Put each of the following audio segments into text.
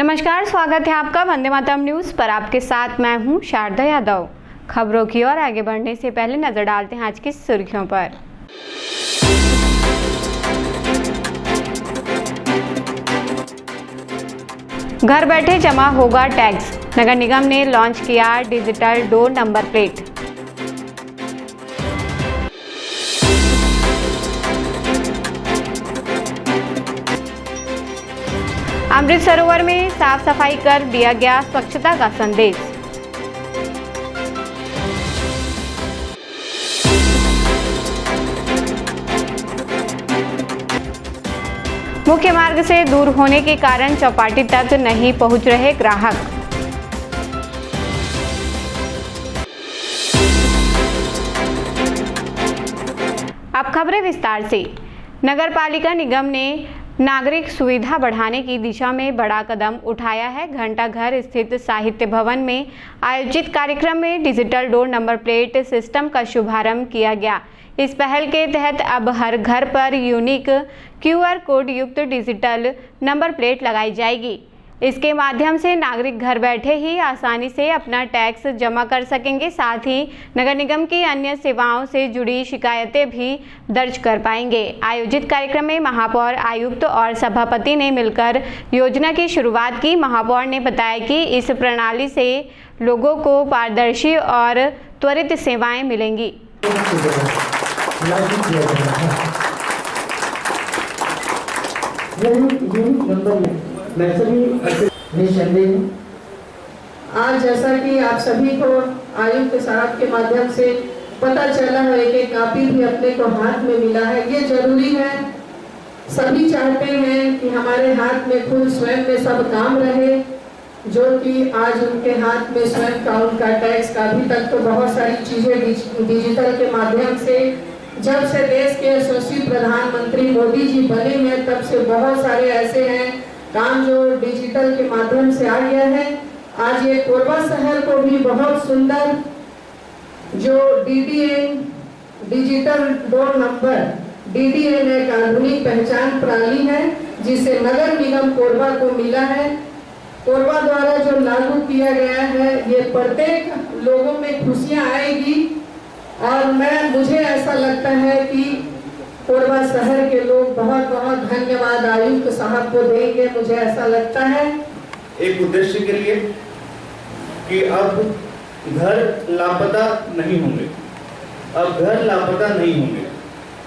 नमस्कार, स्वागत है आपका वंदे मातरम न्यूज़ पर। आपके साथ मैं हूं शारदा यादव। खबरों की ओर आगे बढ़ने से पहले नजर डालते हैं आज की सुर्खियों पर। घर बैठे जमा होगा टैक्स। नगर निगम ने लॉन्च किया digital door number plate. Amrit Sarovar में साफ सफाई कर दिया गया स्वच्छता का संदेश। मुख्य मार्ग से दूर होने के कारण चौपाटी तक नहीं पहुंच रहे ग्राहक। अब खबरें विस्तार से। नगर पालिका निगम ने नागरिक सुविधा बढ़ाने की दिशा में बड़ा कदम उठाया है। घंटा घर स्थित साहित्य भवन में आयोजित कार्यक्रम में digital door number plate system का शुभारंभ किया गया। इस पहल के तहत अब हर घर पर यूनिक QR कोड युक्त डिजिटल नंबर प्लेट लगाई जाएगी। इसके माध्यम से नागरिक घर बैठे ही आसानी से अपना टैक्स जमा कर सकेंगे। साथ ही नगर निगम की अन्य सेवाओं से जुड़ी शिकायतें भी दर्ज कर पाएंगे। आयोजित कार्यक्रम में महापौर, आयुक्त और सभापति ने मिलकर योजना की शुरुआत की। महापौर ने बताया कि इस प्रणाली से लोगों को पारदर्शी और त्वरित सेवाएं मिलेंगी। आज जैसा कि आप सभी को आयुक्त साहब के माध्यम से पता चला है कि कापी भी अपने को हाथ में मिला है, ये जरूरी है। सभी चाहते हैं कि हमारे हाथ में खुद स्वयं में सब काम रहे, जो कि आज उनके हाथ में स्वयं का उनका टैक्स का अभी तक तो बहुत सारी चीजें डिजिटल के माध्यम से, जब से देश के यशस्वी प्रधानमंत्री मोदी जी बने हैं तब से बहुत सारे ऐसे हैं काम जो डिजिटल के माध्यम से आ गया है। आज ये कोरबा शहर को भी बहुत सुंदर जो DDN digital door number DDN एक आधुनिक पहचान प्रणाली है जिसे नगर निगम कोरबा को मिला है। कोरबा द्वारा जो लागू किया गया है ये प्रत्येक लोगों में खुशियां आएगी और मुझे ऐसा लगता है कि कोरबा शहर के लोग बहुत बहुत धन्यवाद आयुक्त साहब को देंगे। मुझे ऐसा लगता है एक उद्देश्य के लिए कि अब घर लापता नहीं होंगे। अब घर लापता नहीं होंगे।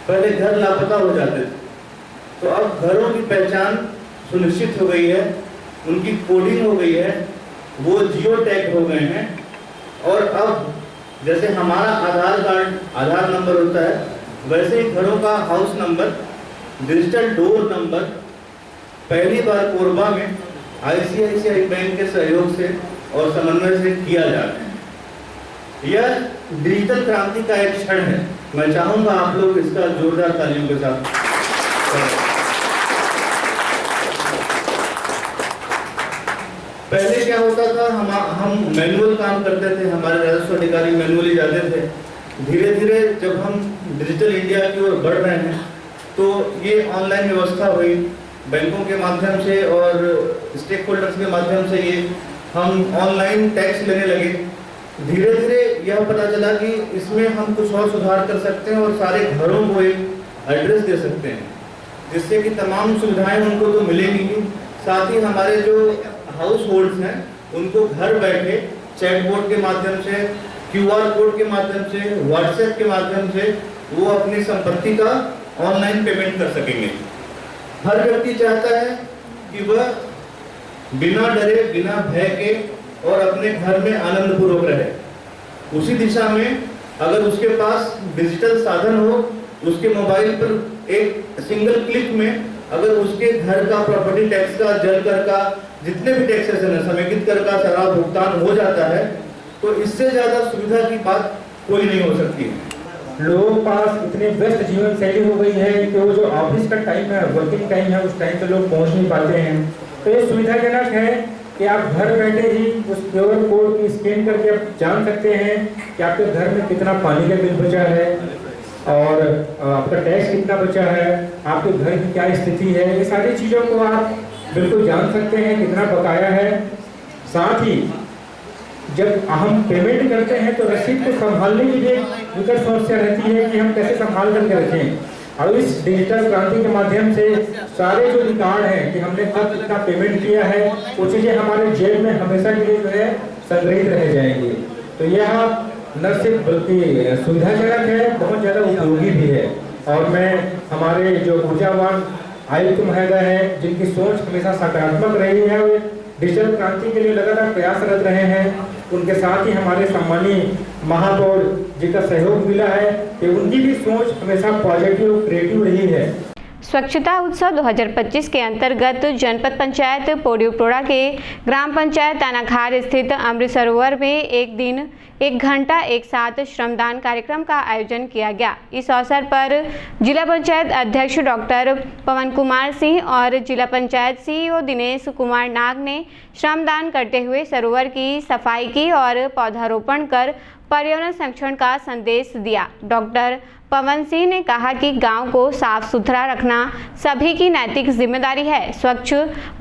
पहले घर लापता हो जाते थे, तो अब घरों की पहचान सुनिश्चित हो गई है, उनकी कोडिंग हो गई है, वो जियो टैग हो गए हैं। और अब जैसे हमारा आधार नंबर होता है, वैसे ही घरों का house number, digital door number पहली बार कोरबा में ICICI बैंक के सहयोग से और समन्वय से किया जा रहा है। यह डिजिटल क्रांति का एक क्षण है। मैं चाहूंगा आप लोग इसका जोरदार तालियों के साथ पहले क्या होता था, हम मैनुअल काम करते थे, हमारे राजस्व अधिकारी मैनुअली जाते थे। धीरे धीरे जब हम डिजिटल इंडिया की ओर बढ़ रहे हैं तो ये ऑनलाइन व्यवस्था हुई, बैंकों के माध्यम से और स्टेक होल्डर्स के माध्यम से ये हम ऑनलाइन टैक्स लेने लगे। धीरे धीरे यह पता चला कि इसमें हम कुछ और सुधार कर सकते हैं और सारे घरों को एक एड्रेस दे सकते हैं, जिससे कि तमाम सुविधाएं उनको तो मिलेंगी, साथ ही हमारे जो हाउस होल्ड्स हैं उनको घर बैठे चैटबॉट के माध्यम से, QR कोड के माध्यम से, WhatsApp के माध्यम से वो अपनी संपत्ति का ऑनलाइन पेमेंट कर सकेंगे। हर व्यक्ति चाहता है कि वह बिना डरे, बिना भय के और अपने घर में आनंद पूर्वक रहे। उसी दिशा में अगर उसके पास डिजिटल साधन हो, उसके मोबाइल पर एक सिंगल क्लिक में अगर उसके घर का प्रॉपर्टी टैक्स का, जल कर का, जितने भी टैक्सेशन है, समेकित कर का सारा भुगतान हो जाता है, तो इससे ज्यादा सुविधा की बात कोई नहीं हो सकती है। लोगों के पास इतनी व्यस्त जीवन शैली हो गई है कि वो जो ऑफिस का टाइम है, वर्किंग टाइम है, उस टाइम पे लोग पहुंच नहीं पाते हैं। तो ये सुविधाजनक है कि आप घर बैठे ही उस QR कोड की स्कैन करके आप जान सकते हैं कि आपके घर में कितना पानी का बिल बचा है और आपका टैक्स कितना बचा है, आपके घर की क्या स्थिति है। ये सारी चीज़ों को आप बिल्कुल जान सकते हैं कितना बकाया है। साथ ही जब हम पेमेंट करते हैं तो रसीद को संभालने की भी एक विकट समस्या रहती है कि हम कैसे संभाल करके रखें। और इस डिजिटल क्रांति के माध्यम से सारे जो रिकॉर्ड हैं कि हमने कब कितना पेमेंट किया है वो चीज़ें हमारे जेब में हमेशा के लिए जो है संग्रहित रह जाएंगी। तो यह न सिर्फ बल्कि सुविधाजनक है, बहुत ज़्यादा उपयोगी भी है। और मैं हमारे जो ऊर्जावान आयुक्त महोदय हैं जिनकी सोच हमेशा सकारात्मक रही है और डिजिटल क्रांति के लिए लगातार प्रयासरत रहे हैं, उनके साथ ही हमारे सम्मानीय महापौर जी का सहयोग मिला है कि उनकी भी सोच हमेशा पॉजिटिव क्रिएटिव रही है। स्वच्छता उत्सव 2025 के अंतर्गत जनपद पंचायत पोडियोप्रोड़ा के ग्राम पंचायत तानाखार स्थित अमृत सरोवर में एक दिन 1 घंटा एक साथ श्रमदान कार्यक्रम का आयोजन किया गया। इस अवसर पर जिला पंचायत अध्यक्ष डॉक्टर पवन कुमार सिंह और जिला पंचायत सीईओ दिनेश कुमार नाग ने श्रमदान करते हुए सरोवर की सफाई की और पौधारोपण कर पर्यावरण संरक्षण का संदेश दिया। डॉक्टर पवन सिंह ने कहा कि गांव को साफ सुथरा रखना सभी की नैतिक जिम्मेदारी है। स्वच्छ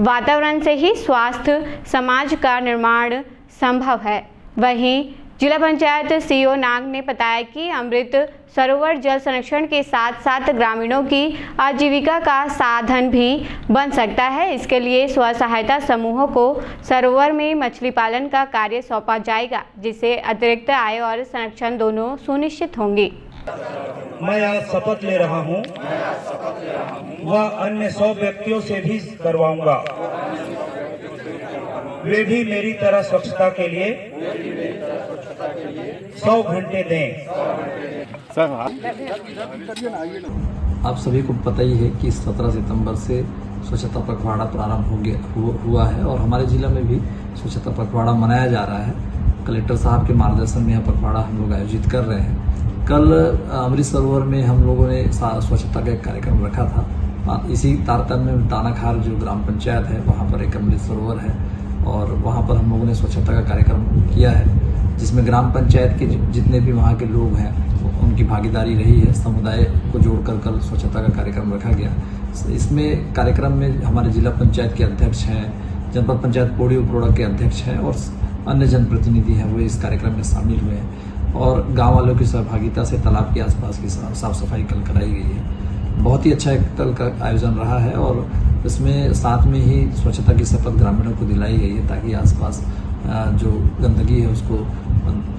वातावरण से ही स्वास्थ्य समाज का निर्माण संभव है। वहीं जिला पंचायत सीईओ नाग ने बताया कि अमृत सरोवर जल संरक्षण के साथ साथ ग्रामीणों की आजीविका का साधन भी बन सकता है। इसके लिए स्व सहायता समूहों को सरोवर में मछली पालन का कार्य सौंपा जाएगा, जिससे अतिरिक्त आय और संरक्षण दोनों सुनिश्चित होंगी। मैं आज शपथ ले रहा हूँ, वह अन्य 100 व्यक्तियों से भी करवाऊंगा, वे भी मेरी तरह स्वच्छता के लिए 100 घंटे दें। आप सभी को पता ही है कि 17 सितंबर से स्वच्छता पखवाड़ा प्रारंभ हुआ है और हमारे जिला में भी स्वच्छता पखवाड़ा मनाया जा रहा है। कलेक्टर साहब के मार्गदर्शन में यह पखवाड़ा हम लोग आयोजित कर रहे हैं। कल अमृत सरोवर में हम लोगों ने स्वच्छता का एक कार्यक्रम रखा था। इसी तारतम्य में तानाखार जो ग्राम पंचायत है वहाँ पर एक अमृत सरोवर है और वहाँ पर हम लोगों ने स्वच्छता का कार्यक्रम किया है, जिसमें ग्राम पंचायत के जितने भी वहाँ के लोग हैं उनकी भागीदारी रही है। समुदाय को जोड़कर कल स्वच्छता का कार्यक्रम रखा गया। इसमें कार्यक्रम में हमारे जिला पंचायत के अध्यक्ष हैं, जनपद पंचायत पोडियोप्रोड़ा के अध्यक्ष हैं और अन्य जनप्रतिनिधि हैं, वो इस कार्यक्रम में शामिल हुए हैं और गांव वालों की सहभागिता से तालाब के आसपास की साफ सफाई कल कराई गई है। बहुत ही अच्छा एक कल का आयोजन रहा है और इसमें साथ में ही स्वच्छता की शपथ ग्रामीणों को दिलाई गई है ताकि आसपास जो गंदगी है उसको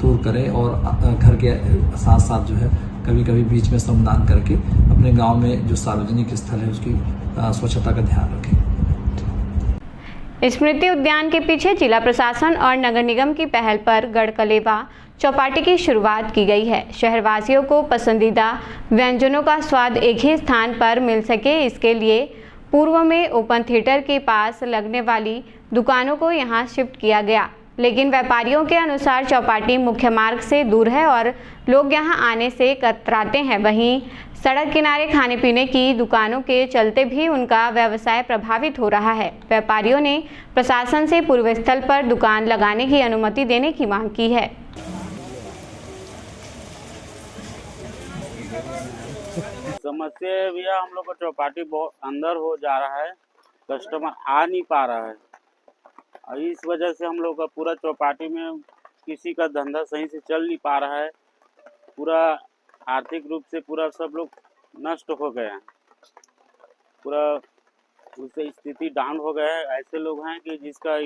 दूर करें और घर के साथ साथ जो है कभी कभी बीच में श्रमदान करके अपने गांव में जो सार्वजनिक स्थल है उसकी स्वच्छता का ध्यान रखें। स्मृति उद्यान के पीछे जिला प्रशासन और नगर निगम की पहल पर गढ़कलेवा चौपाटी की शुरुआत की गई है। शहरवासियों को पसंदीदा व्यंजनों का स्वाद एक ही स्थान पर मिल सके, इसके लिए पूर्व में ओपन थिएटर के पास लगने वाली दुकानों को यहां शिफ्ट किया गया, लेकिन व्यापारियों के अनुसार चौपाटी मुख्य मार्ग से दूर है और लोग यहां आने से कतराते हैं। वहीं सड़क किनारे खाने पीने की दुकानों के चलते भी उनका व्यवसाय प्रभावित हो रहा है। व्यापारियों ने प्रशासन से पूर्व स्थल पर दुकान लगाने की अनुमति देने की मांग की है। समस्या भैया हम लोग का चौपाटी बहुत अंदर हो जा रहा है, कस्टमर आ नहीं पा रहा है और इस वजह से हम लोग का पूरा चौपाटी में किसी का धंधा सही से चल नहीं पा रहा है। पूरा आर्थिक रूप से पूरा सब लोग नष्ट हो गए हैं, पूरा उससे स्थिति डाउन हो गया है। ऐसे लोग हैं कि जिसका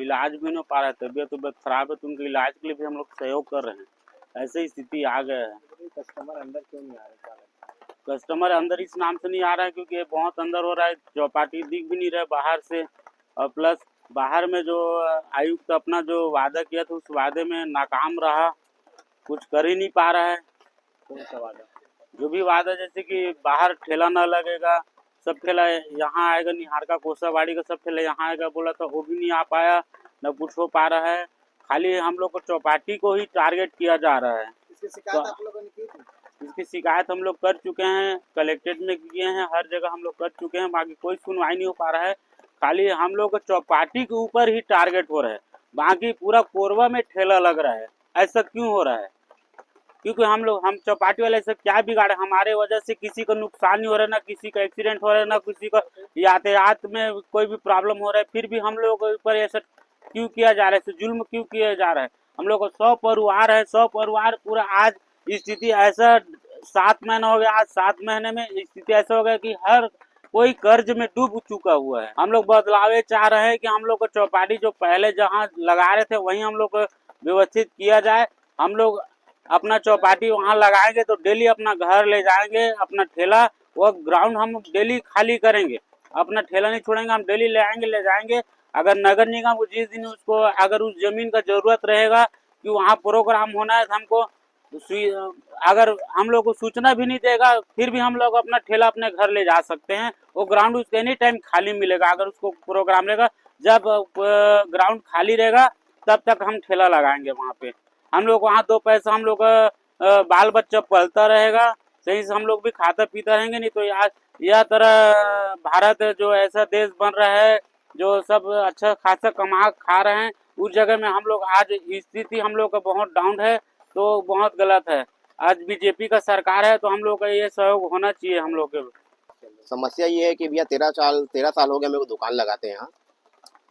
इलाज भी नहीं पा रहा है, तबीयत खराब है तो उनके इलाज के लिए भी हम लोग सहयोग कर रहे हैं। ऐसे स्थिति आ गया है। कस्टमर अंदर क्यों नहीं आ रहे? कस्टमर अंदर इस नाम से नहीं आ रहा है क्योंकि ये बहुत अंदर हो रहा है, चौपाटी दिख भी नहीं रहा है बाहर से और प्लस बाहर में जो आयुक्त अपना जो वादा किया था उस वादे में नाकाम रहा, कुछ कर ही नहीं पा रहा है। कौन सा वादा? जो भी वादा जैसे कि बाहर ठेला न लगेगा, सब ठेला यहाँ आएगा, निहार का कोसावाड़ी का सब ठेला यहाँ आएगा बोला था, वो भी नहीं आ पाया, न कुछ हो पा रहा है। खाली हम लोग को चौपाटी को ही टारगेट किया जा रहा है। इसकी शिकायत आप लोगों ने की थी? इसकी शिकायत हम लोग कर चुके हैं, कलेक्ट्रेट में किए हैं, हर जगह हम लोग कर चुके हैं, बाकी कोई सुनवाई नहीं हो पा रहा है। खाली हम लोग चौपाटी के ऊपर ही टारगेट हो रहा है, बाकी पूरा कोरबा में ठेला लग रहा है। ऐसा क्यों हो रहा है? क्योंकि हम चौपाटी वाले से क्या बिगाड़े, हमारे वजह से किसी को नुकसान नहीं हो रहा है, ना किसी का एक्सीडेंट हो रहा है, ना किसी को यातायात में कोई भी प्रॉब्लम हो रहा है, फिर भी हम लोगों के ऊपर ऐसा क्यों किया जा रहा है, जुल्म क्यों किया जा रहा है। हम लोग को 100 परिवार है, 100 परिवार पूरा आज स्थिति ऐसा 7 महीना हो गया, आज 7 महीने में स्थिति ऐसा हो गया कि हर कोई कर्ज में डूब चुका हुआ है। हम लोग बदलावे चाह रहे हैं कि हम लोग को चौपाटी जो पहले जहाँ लगा रहे थे वहीं हम लोग को व्यवस्थित किया जाए। हम लोग अपना चौपाटी वहाँ लगाएंगे तो डेली अपना घर ले जाएंगे, अपना ठेला वो ग्राउंड हम डेली खाली करेंगे, अपना ठेला नहीं छोड़ेंगे, हम डेली ले आएंगे ले जाएंगे। अगर नगर निगम को जिस दिन उसको अगर उस जमीन का जरूरत रहेगा कि वहाँ प्रोग्राम होना है तो हमको अगर हम लोग को सूचना भी नहीं देगा फिर भी हम लोग अपना ठेला अपने घर ले जा सकते हैं। वो ग्राउंड उसको एनी टाइम खाली मिलेगा। अगर उसको प्रोग्राम रहेगा, जब ग्राउंड खाली रहेगा तब तक हम ठेला लगाएंगे वहाँ पे। हम लोग वहाँ 2 पैसा हम लोग का बाल बच्चा पलता रहेगा, सही से हम लोग भी खाता पीता रहेंगे। नहीं तो यह तरह भारत जो ऐसा देश बन रहा है जो सब अच्छा खासा कमा खा रहे हैं, उस जगह में हम लोग आज स्थिति हम लोग का बहुत डाउन है, तो बहुत गलत है। आज बीजेपी का सरकार है तो हम लोग का ये सहयोग होना चाहिए। हम लोग के समस्या ये है कि भैया 13 साल हो गया मेरे को दुकान लगाते हैं यहाँ।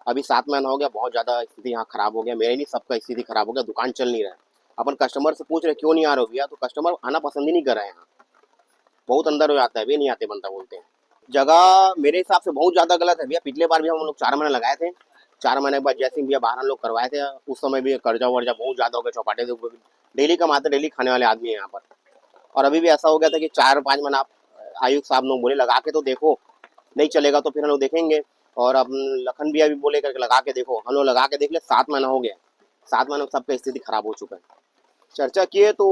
अभी 7 महीना हो गया, बहुत ज़्यादा स्थिति यहाँ खराब हो गया, मेरे नहीं सबका स्थिति खराब हो गया, दुकान चल नहीं रहा है। अपन कस्टमर से पूछ रहे क्यों नहीं आ रहे हो भैया, तो कस्टमर आना पसंद ही नहीं कर रहे हैं यहाँ। बहुत अंदर हो जाता है, वे नहीं आते बनता बोलते हैं। जगह मेरे हिसाब से बहुत ज़्यादा गलत है भैया। पिछले बार भी हम लोग 4 महीने लगाए थे, 4 महीने के बाद जैसे भैया बाहर लोग करवाए थे, उस समय भी कर्जा वर्जा बहुत ज़्यादा हो गया। चौपाटी से डेली कमाते, डेली खाने वाले आदमी है यहाँ पर। और अभी भी ऐसा हो गया था कि 4-5 महीना आयुक्त साहब लोग बोले लगा के तो देखो, नहीं चलेगा तो फिर हम लोग देखेंगे। और अब लखन भैया भी बोले करके लगा के देखो, हम लोग लगा के देख ले। 7 महीना हो गया, 7 महीने में सबका स्थिति खराब हो चुका है। चर्चा किए तो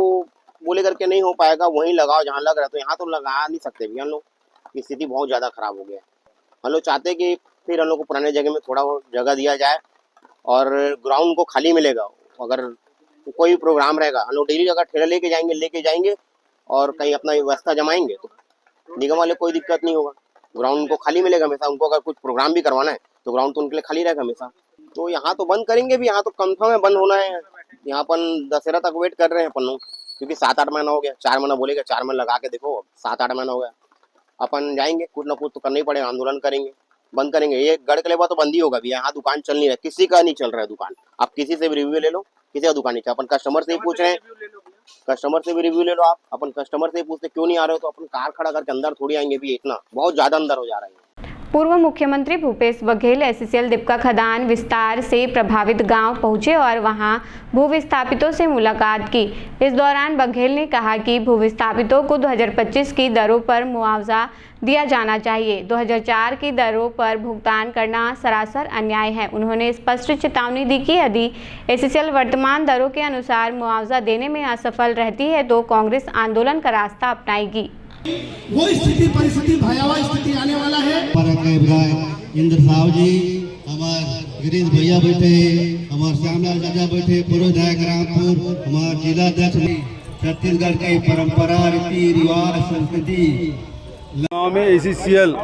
बोले करके नहीं हो पाएगा, वहीं लगाओ जहाँ लग रहा है, तो यहाँ तो लगा नहीं सकते भैया। हम लोग की स्थिति बहुत ज़्यादा खराब हो गया है। हम लोग चाहते कि फिर हम लोग को पुराने जगह में थोड़ा जगह दिया जाए और ग्राउंड को खाली मिलेगा। अगर कोई प्रोग्राम रहेगा हम लोग डेली जगह ठेला लेके जाएंगे और कहीं अपना व्यवस्था जमाएंगे तो निगम वाले कोई दिक्कत नहीं होगा। ग्राउंड उनको खाली मिलेगा हमेशा। उनको अगर कुछ प्रोग्राम भी करवाना है तो ग्राउंड तो उनके लिए खाली रहेगा हमेशा। तो यहाँ तो बंद करेंगे भी, यहाँ तो कंफर्म है बंद होना है। यहाँ अपन दशहरा तक वेट कर रहे हैं अपन लोग, क्योंकि 7-8 महीना हो गया। 4 महीना बोलेगा, 4 महीना लगा के देखो, 7-8 महीना हो गया। अपन जाएंगे, कुछ ना कुछ तो करना ही पड़ेगा, आंदोलन करेंगे, बंद करेंगे। ये गढ़ के लेवा तो बंद ही होगा भैया। यहाँ दुकान चल नहीं रहा, किसी का नहीं चल रहा है दुकान। आप किसी से भी रिव्यू ले लो, किसी का दुकान नहीं चल। अपन कस्टमर से ही पूछ रहे हैं, कस्टमर से भी रिव्यू ले लो आप। अपन कस्टमर से ही पूछते क्यों नहीं आ रहे हो, तो अपन कार खड़ा करके अंदर थोड़ी आएंगे भी। इतना बहुत ज्यादा अंदर हो जा रहा है। पूर्व मुख्यमंत्री भूपेश बघेल एससीएल दीपका खदान विस्तार से प्रभावित गांव पहुंचे और वहां भूविस्थापितों से मुलाकात की। इस दौरान बघेल ने कहा कि भूविस्थापितों को 2025 की दरों पर मुआवजा दिया जाना चाहिए। 2004 की दरों पर भुगतान करना सरासर अन्याय है। उन्होंने स्पष्ट चेतावनी दी कि यदि एससीएल वर्तमान दरों के अनुसार मुआवजा देने में असफल रहती है तो कांग्रेस आंदोलन का रास्ता अपनाएगी। वो स्थिति परिस्थिति भयावह स्थिति आने वाला है। विधायक इंद्र साहब जी, हमारे गिरीश भैया बैठे, हमारे श्यामलाल चाचा बैठे, पूर्व विधायक रामपुर, हमारे जिला अध्यक्ष। छत्तीसगढ़ की परंपरा, रीति रिवाज, संस्कृति गाँव में एससीएल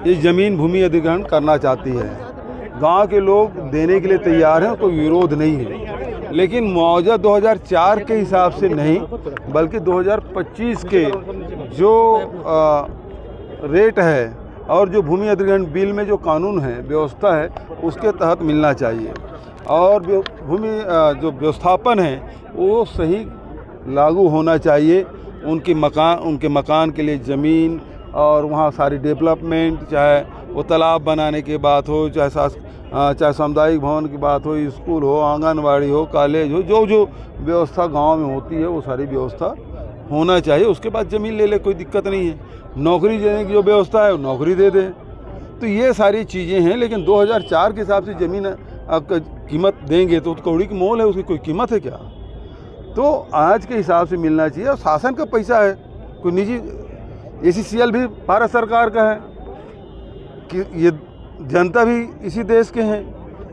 इस जमीन भूमि अधिग्रहण करना चाहती है। गांव के लोग देने के लिए तैयार हैं, कोई विरोध नहीं है। लेकिन मुआवजा 2004 के हिसाब से नहीं, बल्कि 2025 के जो रेट है और जो भूमि अधिग्रहण बिल में जो कानून है, व्यवस्था है, उसके तहत मिलना चाहिए। और भूमि जो व्यवस्थापन है वो सही लागू होना चाहिए। उनके मकान के लिए ज़मीन और वहाँ सारी डेवलपमेंट, चाहे वो तालाब बनाने की बात हो, चाहे सामुदायिक भवन की बात हो, स्कूल हो, आंगनवाड़ी हो, कॉलेज हो, जो व्यवस्था गांव में होती है वो सारी व्यवस्था होना चाहिए। उसके बाद ज़मीन ले ले, कोई दिक्कत नहीं है। नौकरी देने की जो व्यवस्था है वो नौकरी दे दें। तो ये सारी चीज़ें हैं। लेकिन 2004 के हिसाब से ज़मीन आपका कीमत देंगे तो कौड़ी की मोल है, उसकी कोई कीमत है क्या? तो आज के हिसाब से मिलना चाहिए। और शासन का पैसा है, कोई निजी एससीएल भी भारत सरकार का है कि ये जनता भी इसी देश के हैं,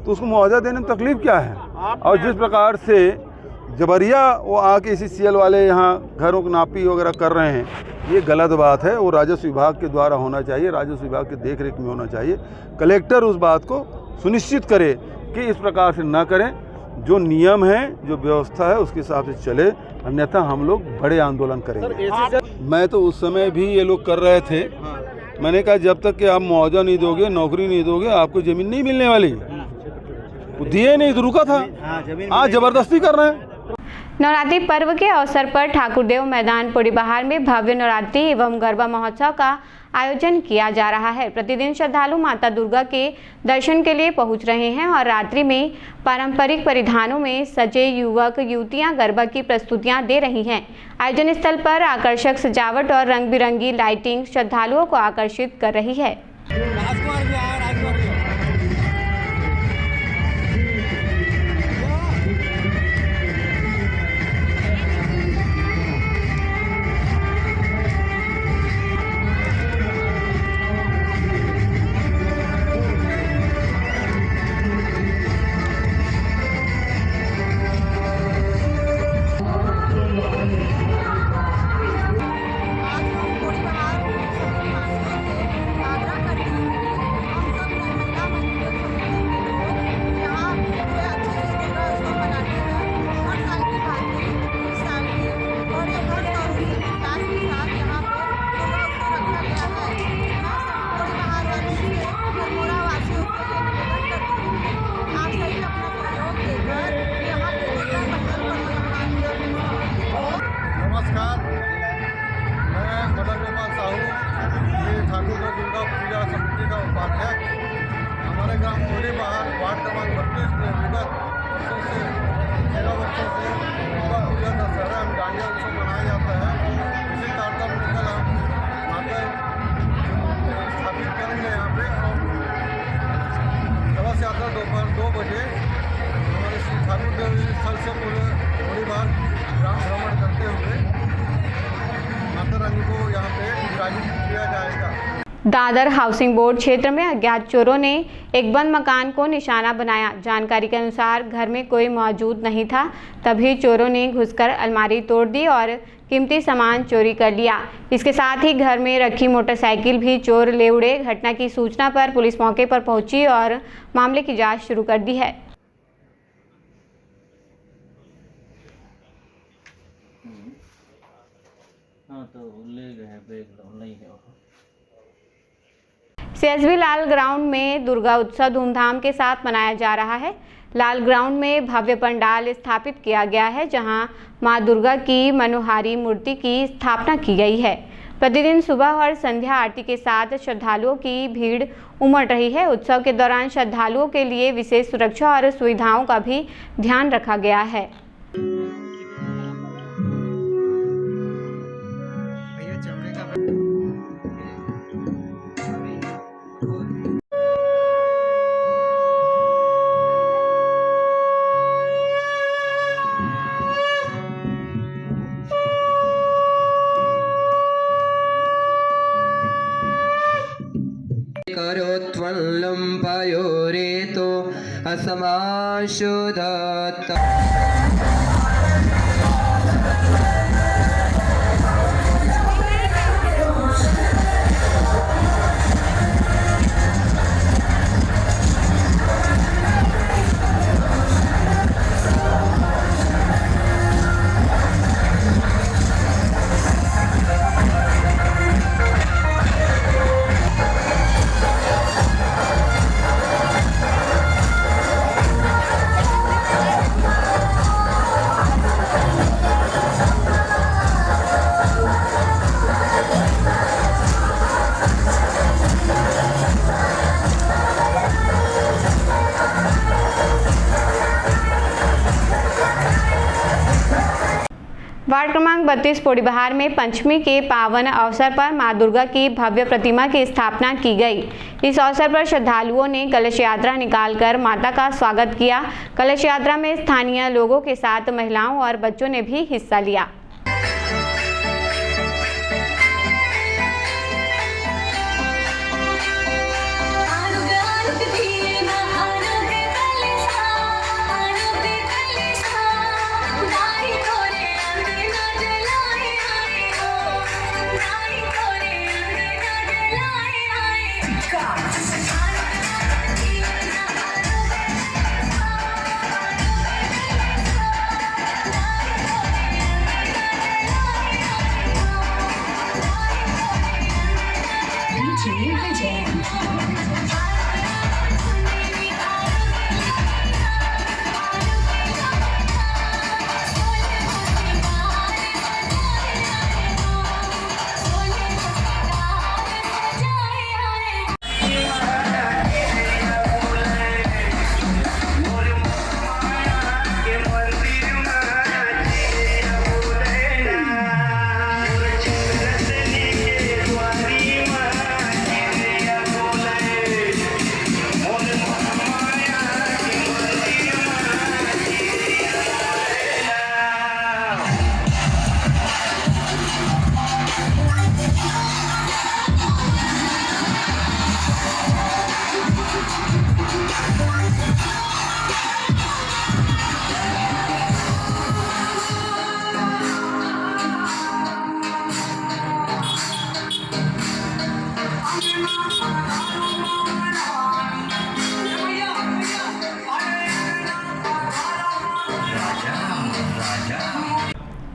तो उसको मुआवजा देने में तकलीफ क्या है? और जिस प्रकार से जबरिया वो आके एससीएल वाले यहाँ घरों की नापी वगैरह कर रहे हैं, ये गलत बात है। वो राजस्व विभाग के द्वारा होना चाहिए, राजस्व विभाग के देखरेख में होना चाहिए। कलेक्टर उस बात को सुनिश्चित करे कि इस प्रकार से ना करें। जो नियम है, जो व्यवस्था है, उसके हिसाब से चले, अन्यथा हम लोग बड़े आंदोलन करेंगे। मैं तो उस समय भी ये लोग कर रहे थे, मैंने कहा जब तक कि आप मुआवजा नहीं दोगे, नौकरी नहीं दोगे, आपको जमीन नहीं मिलने वाली। दिए नहीं तो रुका था, आज जबरदस्ती कर रहे हैं। नवरात्रि पर्व के अवसर पर ठाकुरदेव मैदान पोड़ीबहार में भव्य नवरात्रि एवं गरबा महोत्सव का आयोजन किया जा रहा है। प्रतिदिन श्रद्धालु माता दुर्गा के दर्शन के लिए पहुंच रहे हैं और रात्रि में पारंपरिक परिधानों में सजे युवक युवतियां गरबा की प्रस्तुतियां दे रही हैं। आयोजन स्थल पर आकर्षक सजावट और रंग बिरंगी लाइटिंग श्रद्धालुओं को आकर्षित कर रही है। दादर हाउसिंग बोर्ड क्षेत्र में अज्ञात चोरों ने एक बंद मकान को निशाना बनाया। जानकारी के अनुसार घर में कोई मौजूद नहीं था, तभी चोरों ने घुसकर अलमारी तोड़ दी और कीमती सामान चोरी कर लिया। इसके साथ ही घर में रखी मोटरसाइकिल भी चोर ले उड़े। घटना की सूचना पर पुलिस मौके पर पहुंची और मामले की जांच शुरू कर दी है। सीएसबी लाल ग्राउंड में दुर्गा उत्सव धूमधाम के साथ मनाया जा रहा है। लाल ग्राउंड में भव्य पंडाल स्थापित किया गया है, जहां मां दुर्गा की मनोहारी मूर्ति की स्थापना की गई है। प्रतिदिन सुबह और संध्या आरती के साथ श्रद्धालुओं की भीड़ उमड़ रही है। उत्सव के दौरान श्रद्धालुओं के लिए विशेष सुरक्षा और सुविधाओं का भी ध्यान रखा गया है। करोत्वल्लम्पयोरेतो असमाशुधत् वार्ड क्रमांक 32 पोड़ीबहार में पंचमी के पावन अवसर पर मां दुर्गा की भव्य प्रतिमा की स्थापना की गई। इस अवसर पर श्रद्धालुओं ने कलश यात्रा निकालकर माता का स्वागत किया। कलश यात्रा में स्थानीय लोगों के साथ महिलाओं और बच्चों ने भी हिस्सा लिया।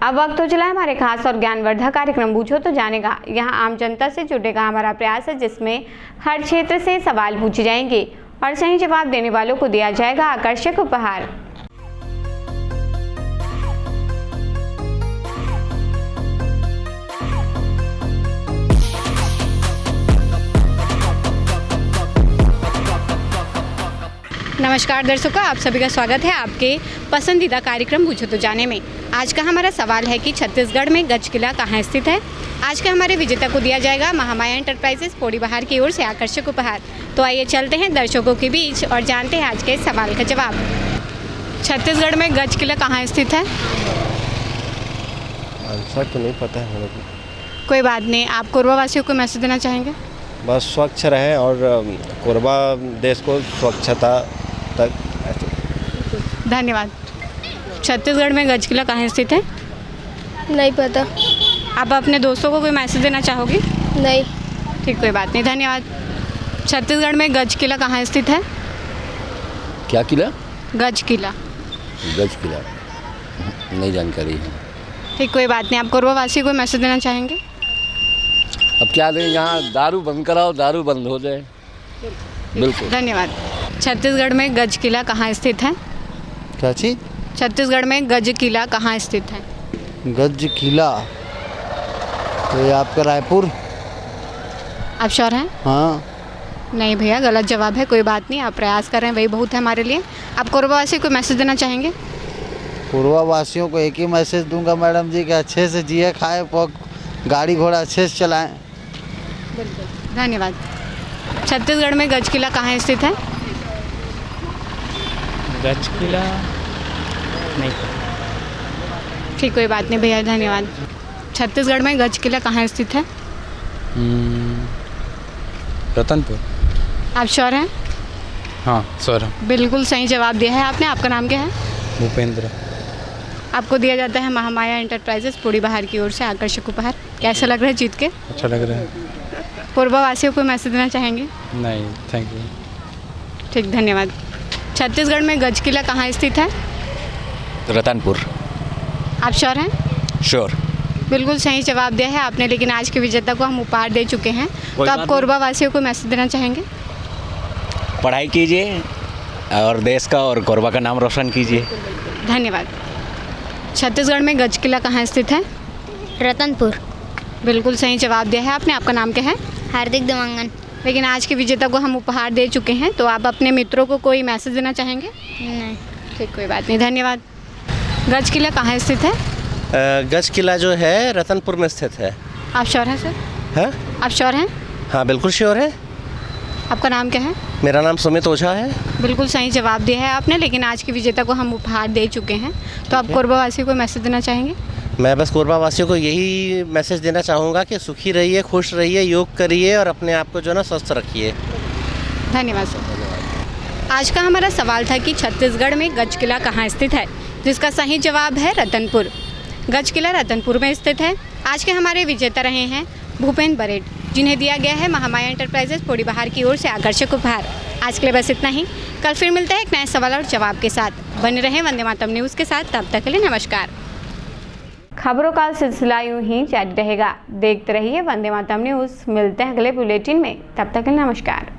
अब वक्त हो चला है हमारे खास और ज्ञानवर्धक कार्यक्रम पूछो तो जानेगा। यहाँ आम जनता से जुटेगा हमारा प्रयास है, जिसमें हर क्षेत्र से सवाल पूछे जाएंगे और सही जवाब देने वालों को दिया जाएगा आकर्षक उपहार। नमस्कार दर्शकों, आप सभी का स्वागत है आपके पसंदीदा कार्यक्रम पूछो तो जाने में। आज का हमारा सवाल है कि छत्तीसगढ़ में गज किला कहाँ स्थित है। आज के हमारे विजेता को दिया जाएगा महामाया एंटरप्राइजेस पौड़ी बहार की ओर से आकर्षक उपहार। तो आइए चलते हैं दर्शकों के बीच और जानते हैं आज के सवाल का जवाब। छत्तीसगढ़ में गज किला कहाँ स्थित है? आंसर तो नहीं पता है मुझे। कोई बात नहीं, आप कोरबा वासियों को मैसेज देना चाहेंगे? बस स्वच्छ रहे और कोरबा देश को स्वच्छता तक। धन्यवाद। छत्तीसगढ़ में गज किला कहाँ स्थित है? नहीं पता। आप अपने दोस्तों को कोई मैसेज देना चाहोगी? नहीं। ठीक, कोई बात नहीं, धन्यवाद। छत्तीसगढ़ में गज किला कहाँ स्थित है? क्या किला? गज किला। गज किला नहीं जानकारी है। ठीक, कोई बात नहीं, आप कोरबा वासी को मैसेज देना चाहेंगे? अब क्या दें, यहाँ दारू बंद कराओ, दारू बंद हो जाए। बिल्कुल, धन्यवाद। छत्तीसगढ़ में गज किला कहाँ स्थित है? क्या चीज़? छत्तीसगढ़ में गज किला कहाँ स्थित है? गज किला तो ये आपका रायपुर। आप श्योर हैं? हाँ। नहीं भैया, गलत जवाब है। कोई बात नहीं, आप प्रयास कर रहे हैं, वही बहुत है हमारे लिए। आप कोरबा वासी को मैसेज देना चाहेंगे? कोरबा वासियों को एक ही मैसेज दूंगा मैडम जी कि अच्छे से जिए, खाए, गाड़ी घोड़ा अच्छे से चलाएं। बिल्कुल, धन्यवाद। छत्तीसगढ़ में गज किला कहाँ स्थित है? गज किला नहीं। ठीक, कोई बात नहीं भैया, धन्यवाद। छत्तीसगढ़ में गज किला कहाँ स्थित है? रतनपुर। आप श्योर हैं? हाँ श्योर। बिल्कुल सही जवाब दिया है आपने। आपका नाम क्या है? भूपेंद्र। आपको दिया जाता है महामाया एंटरप्राइजेस पौड़ी बहार की ओर से आकर्षक उपहार। कैसा लग रहा है जीत के? अच्छा लग रहा है। कोरबा वासियों को मैसेज देना चाहेंगे? नहीं, थैंक यू। ठीक, धन्यवाद। छत्तीसगढ़ में गज किला कहाँ स्थित है? रतनपुर। आप श्योर हैं? श्योर। बिल्कुल सही जवाब दिया है आपने, लेकिन आज के विजेता को हम उपहार दे चुके हैं। तो आप कोरबा वासियों को मैसेज देना चाहेंगे? पढ़ाई कीजिए और देश का और कोरबा का नाम रोशन कीजिए। धन्यवाद। छत्तीसगढ़ में गज किला कहाँ स्थित है? रतनपुर। बिल्कुल सही जवाब दिया है आपने। आपका नाम क्या है? हार्दिक देवांगन। लेकिन आज के विजेता को हम उपहार दे चुके हैं, तो आप अपने मित्रों को कोई मैसेज देना चाहेंगे? नहीं। ठीक, कोई बात नहीं, धन्यवाद। गज किला कहाँ स्थित है? गज किला जो है रतनपुर में स्थित है। आप श्योर हैं सर? हाँ, आप श्योर हैं? हाँ बिल्कुल श्योर है। आपका नाम क्या है? मेरा नाम सुमित ओझा है। बिल्कुल सही जवाब दिया है आपने, लेकिन आज के विजेता को हम उपहार दे चुके हैं। तो आप कोरबा वासियों को मैसेज देना चाहेंगे? मैं बस कोरबा वासियों को यही मैसेज देना चाहूँगा कि सुखी रहिए, खुश रहिए, योग करिए और अपने आप को जो ना स्वस्थ रखिए। धन्यवाद सर। आज का हमारा सवाल था कि छत्तीसगढ़ में गज किला कहाँ स्थित है, जिसका सही जवाब है रतनपुर। गज किला रतनपुर में स्थित है। आज के हमारे विजेता रहे हैं भूपेंद्र बरेट, जिन्हें दिया गया है महामाया एंटरप्राइजेस पौड़ी बहार की ओर से आकर्षक उपहार। आज के लिए बस इतना ही। कल फिर मिलते हैं एक नए सवाल और जवाब के साथ। बने रहें वंदे मातरम न्यूज़ के साथ। तब तक के लिए नमस्कार। खबरों का सिलसिला यूं ही जारी रहेगा। देखते रहिए वंदे मातरम न्यूज़। मिलते हैं अगले बुलेटिन में, तब तक के लिए नमस्कार।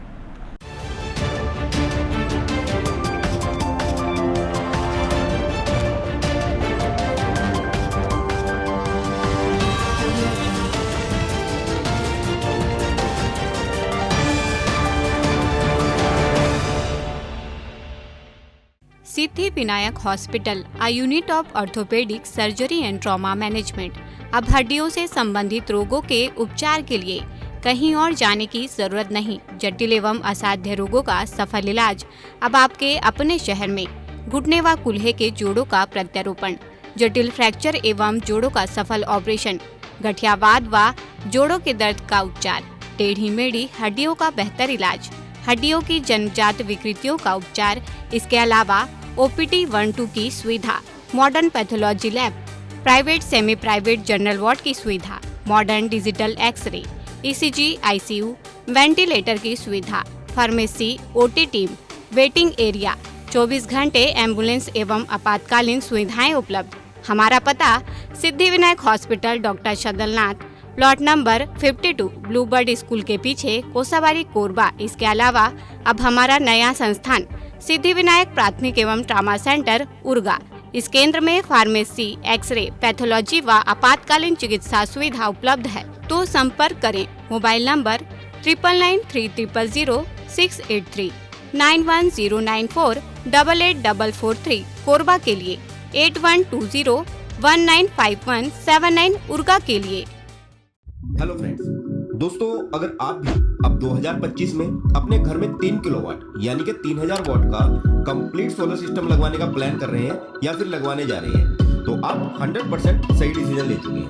Siddhi Vinayak hospital, a unit of orthopaedic surgery and trauma management. अब हड्डियों से संबंधित रोगों के उपचार के लिए कहीं और जाने की जरूरत नहीं। जटिल एवं असाध्य रोगों का सफल इलाज अब आपके अपने शहर में। घुटने व कूल्हे के जोड़ों का प्रत्यारोपण, जटिल फ्रैक्चर एवं जोड़ों का सफल ऑपरेशन, गठियावाद व जोड़ों के दर्द का उपचार, टेढ़ी मेढ़ी हड्डियों का बेहतर इलाज, हड्डियों की जन्मजात विकृतियों का उपचार। इसके अलावा OPD 1-2 की सुविधा, modern pathology lab, private semi private general ward की सुविधा, modern digital X ray, ECG, ICU, ventilator की सुविधा, pharmacy, OT team, waiting area, 24 घंटे एम्बुलेंस एवं आपातकालीन सुविधाएं उपलब्ध। हमारा पता Siddhi Vinayak hospital, doctor Shadalnath, plot number 52, bluebird school के पीछे, कोसाबारी, कोरबा। इसके अलावा अब हमारा नया संस्थान सिद्धि विनायक प्राथमिक एवं ट्रामा सेंटर, उर्गा। इस केंद्र में फार्मेसी, एक्सरे, पैथोलॉजी व आपातकालीन चिकित्सा सुविधा उपलब्ध है। तो संपर्क करें मोबाइल नंबर 9993000683, 9109488443, कोरबा के लिए 8120195179, उर्गा के लिए। हेलो फ्रेंड्स, दोस्तों अगर आप भी अब 2025 में अपने घर में 3 किलोवाट यानी कि 3000 वाट का कंप्लीट सोलर सिस्टम लगवाने का प्लान कर रहे हैं या फिर लगवाने जा रहे हैं, तो आप 100% सही डिसीजन ले चुके हैं।